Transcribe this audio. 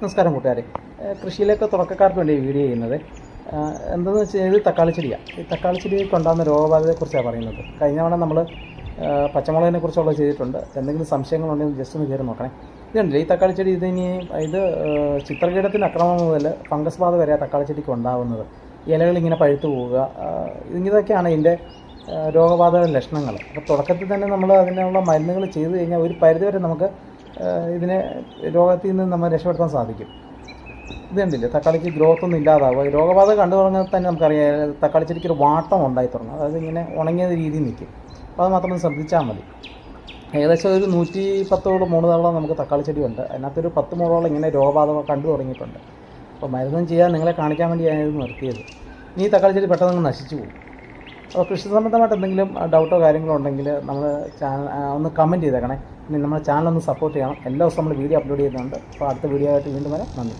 നമസ്കാരം കൂട്ടുകാരെ. കൃഷിയിലേക്ക് തുടക്കക്കാർക്ക് വേണ്ടി വീഡിയോ ചെയ്യുന്നത് എന്താണെന്ന് വെച്ച് കഴിഞ്ഞാൽ ഇത് തക്കാളി ചെടിയാണ്. ഈ തക്കാളി ചെടിക്ക് ഉണ്ടാകുന്ന രോഗബാധയെക്കുറിച്ചാണ് പറയുന്നത്. കഴിഞ്ഞ തവണ നമ്മൾ പച്ചമുളകിനെ കുറിച്ചുള്ള ചെയ്തിട്ടുണ്ട്. എന്തെങ്കിലും സംശയങ്ങളുണ്ടെങ്കിൽ ജസ്റ്റ് ഒന്ന് കയറി നോക്കണേ. ഇതുണ്ടല്ലോ ഈ തക്കാളി ചെടി, ഇത് ചിത്രകീടത്തിൻ്റെ ആക്രമണം മുതൽ ഫംഗസ് ബാധ വരെ തക്കാളി ചെടിക്ക് ഉണ്ടാകുന്നത്. ഇലകളിങ്ങനെ പഴുത്തു പോവുക, ഇതൊക്കെയാണ് ഇതിൻ്റെ രോഗബാധയുടെ ലക്ഷണങ്ങൾ. അപ്പോൾ തുടക്കത്തിൽ തന്നെ നമ്മൾ അതിനുള്ള മരുന്നുകൾ ചെയ്തു കഴിഞ്ഞാൽ ഒരു പരിധിവരെ നമുക്ക് ഇതിനെ രോഗത്തിൽ നിന്ന് നമ്മൾ രക്ഷപ്പെടുത്താൻ സാധിക്കും. ഇത് കണ്ടില്ലേ, തക്കാളിക്ക് ഗ്രോത്ത് ഒന്നും ഇല്ലാതാവുക. രോഗബാധ കണ്ടു തുടങ്ങിയാൽ തന്നെ നമുക്കറിയാം തക്കാളി ചെടിക്കൊരു വാട്ടം ഉണ്ടായി തുടങ്ങും. അതായത് ഇങ്ങനെ ഉണങ്ങിയ രീതിയിൽ നിൽക്കും. അപ്പോൾ അത് മാത്രം ശ്രദ്ധിച്ചാൽ മതി. ഏകദേശം ഒരു 110 മൂടുതോളം നമുക്ക് തക്കാളി ചെടിയുണ്ട്. അതിനകത്തൊരു 10 മൂടോളം ഇങ്ങനെ രോഗബാധ കണ്ടു തുടങ്ങിയിട്ടുണ്ട്. അപ്പോൾ മരുന്നും ചെയ്യാൻ നിങ്ങളെ കാണിക്കാൻ വേണ്ടി ഞാനിത് നിർത്തിയത്. ഈ തക്കാളി ചെടി പെട്ടെന്ന് നശിച്ചു പോകും. അപ്പോൾ കൃഷി സംബന്ധമായിട്ട് എന്തെങ്കിലും ഡൗട്ടോ കാര്യങ്ങളോ ഉണ്ടെങ്കിൽ നമ്മൾ ചാനൽ ഒന്ന് കമൻറ്റ് ചെയ്തേക്കണേ. പിന്നെ നമ്മുടെ ചാനൽ ഒന്ന് സപ്പോർട്ട് ചെയ്യണം. എല്ലാ ദിവസവും നമ്മൾ വീഡിയോ അപ്ലോഡ് ചെയ്യുന്നുണ്ട്. അപ്പോൾ അടുത്ത വീഡിയോ ആയിട്ട് വീണ്ടും വരാം. നന്ദി.